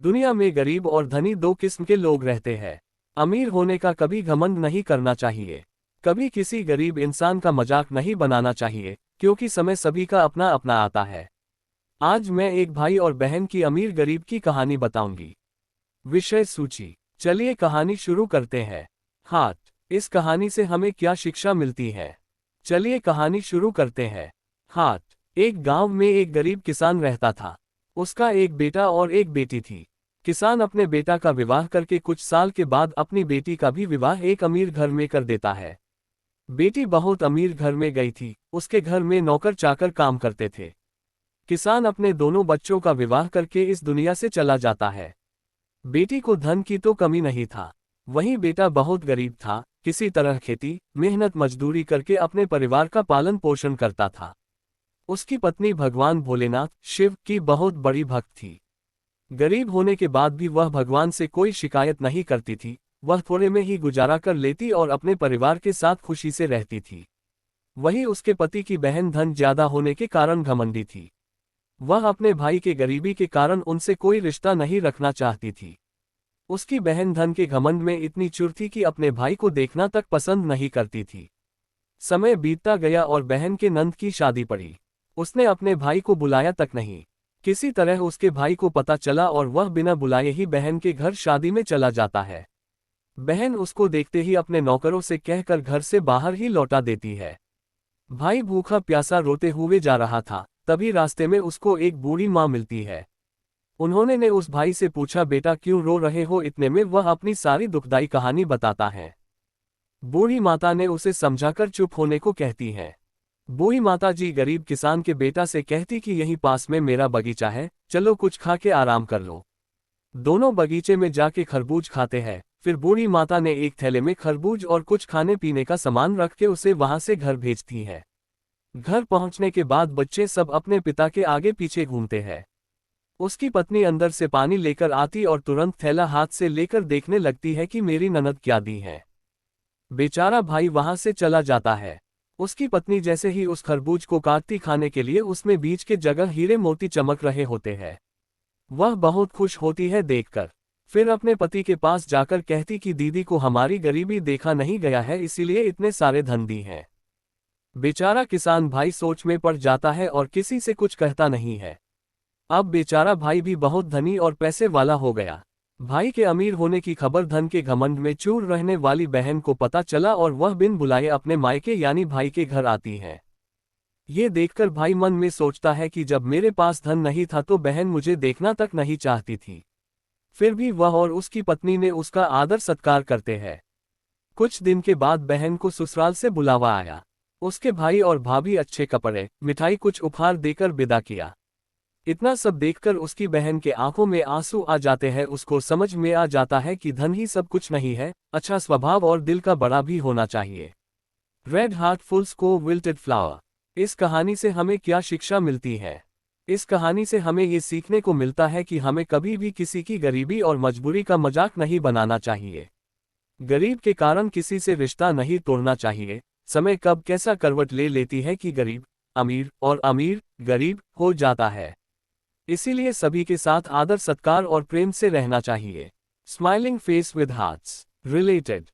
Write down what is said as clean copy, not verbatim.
दुनिया में गरीब और धनी दो किस्म के लोग रहते हैं। अमीर होने का कभी घमंड नहीं करना चाहिए। कभी किसी गरीब इंसान का मजाक नहीं बनाना चाहिए, क्योंकि समय सभी का अपना अपना आता है। आज मैं एक भाई और बहन की अमीर गरीब की कहानी बताऊंगी। विषय सूची। चलिए कहानी शुरू करते हैं। हाथ। इस कहानी से हमें क्या शिक्षा मिलती है? चलिए कहानी शुरू करते हैं। हाथ। एक गांव में एक गरीब किसान रहता था। उसका एक बेटा और एक बेटी थी। किसान अपने बेटा का विवाह करके कुछ साल के बाद अपनी बेटी का भी विवाह एक अमीर घर में कर देता है। बेटी बहुत अमीर घर में गई थी, उसके घर में नौकर चाकर काम करते थे। किसान अपने दोनों बच्चों का विवाह करके इस दुनिया से चला जाता है। बेटी को धन की तो कमी नहीं था, वहीं बेटा बहुत गरीब था, किसी तरह खेती मेहनत मजदूरी करके अपने परिवार का पालन पोषण करता था। उसकी पत्नी भगवान भोलेनाथ शिव की बहुत बड़ी भक्त थी। गरीब होने के बाद भी वह भगवान से कोई शिकायत नहीं करती थी। वह थोड़े में ही गुजारा कर लेती और अपने परिवार के साथ खुशी से रहती थी। वहीं उसके पति की बहन धन ज्यादा होने के कारण घमंडी थी। वह अपने भाई के गरीबी के कारण उनसे कोई रिश्ता नहीं रखना चाहती थी। उसकी बहन धन के घमंड में इतनी चुर थी कि अपने भाई को देखना तक पसंद नहीं करती थी। समय बीतता गया और बहन के नंद की शादी पड़ी। उसने अपने भाई को बुलाया तक नहीं। किसी तरह उसके भाई को पता चला और वह बिना बुलाए ही बहन के घर शादी में चला जाता है। बहन उसको देखते ही अपने नौकरों से कहकर घर से बाहर ही लौटा देती है। भाई भूखा प्यासा रोते हुए जा रहा था, तभी रास्ते में उसको एक बूढ़ी माँ मिलती है। उन्होंने ने उस भाई से पूछा, बेटा क्यों रो रहे हो? इतने में वह अपनी सारी दुखदाई कहानी बताता है। बूढ़ी माता ने उसे समझाकर चुप होने को कहती है। बूढ़ी माता जी गरीब किसान के बेटा से कहती कि यहीं पास में मेरा बगीचा है, चलो कुछ खा के आराम कर लो। दोनों बगीचे में जाके खरबूज खाते हैं। फिर बूढ़ी माता ने एक थैले में खरबूज और कुछ खाने पीने का सामान रख के उसे वहां से घर भेजती है। घर पहुंचने के बाद बच्चे सब अपने पिता के आगे पीछे घूमते हैं। उसकी पत्नी अंदर से पानी लेकर आती और तुरंत थैला हाथ से लेकर देखने लगती है कि मेरी ननद क्या दी है। बेचारा भाई वहां से चला जाता है। उसकी पत्नी जैसे ही उस खरबूज को काटती खाने के लिए उसमें बीज के जगह हीरे मोती चमक रहे होते हैं। वह बहुत खुश होती है देखकर। फिर अपने पति के पास जाकर कहती कि दीदी को हमारी गरीबी देखा नहीं गया है, इसीलिए इतने सारे धन दी हैं। बेचारा किसान भाई सोच में पड़ जाता है और किसी से कुछ कहता नहीं है। अब बेचारा भाई भी बहुत धनी और पैसे वाला हो गया। भाई के अमीर होने की खबर धन के घमंड में चूर रहने वाली बहन को पता चला और वह बिन बुलाए अपने मायके यानी भाई के घर आती है। ये देखकर भाई मन में सोचता है कि जब मेरे पास धन नहीं था तो बहन मुझे देखना तक नहीं चाहती थी। फिर भी वह और उसकी पत्नी ने उसका आदर सत्कार करते हैं। कुछ दिन के बाद बहन को ससुराल से बुलावा आया। उसके भाई और भाभी अच्छे कपड़े मिठाई कुछ उपहार देकर विदा किया। इतना सब देखकर उसकी बहन के आंखों में आंसू आ जाते हैं। उसको समझ में आ जाता है कि धन ही सब कुछ नहीं है, अच्छा स्वभाव और दिल का बड़ा भी होना चाहिए। रेड हार्ट फुल को विल्टेड फ्लावर। इस कहानी से हमें क्या शिक्षा मिलती है? इस कहानी से हमें ये सीखने को मिलता है कि हमें कभी भी किसी की गरीबी और मजबूरी का मजाक नहीं बनाना चाहिए। गरीब के कारण किसी से रिश्ता नहीं तोड़ना चाहिए। समय कब कैसा करवट ले लेती है कि गरीब अमीर और अमीर गरीब हो जाता है। इसीलिए सभी के साथ आदर सत्कार और प्रेम से रहना चाहिए। Smiling face with hearts related.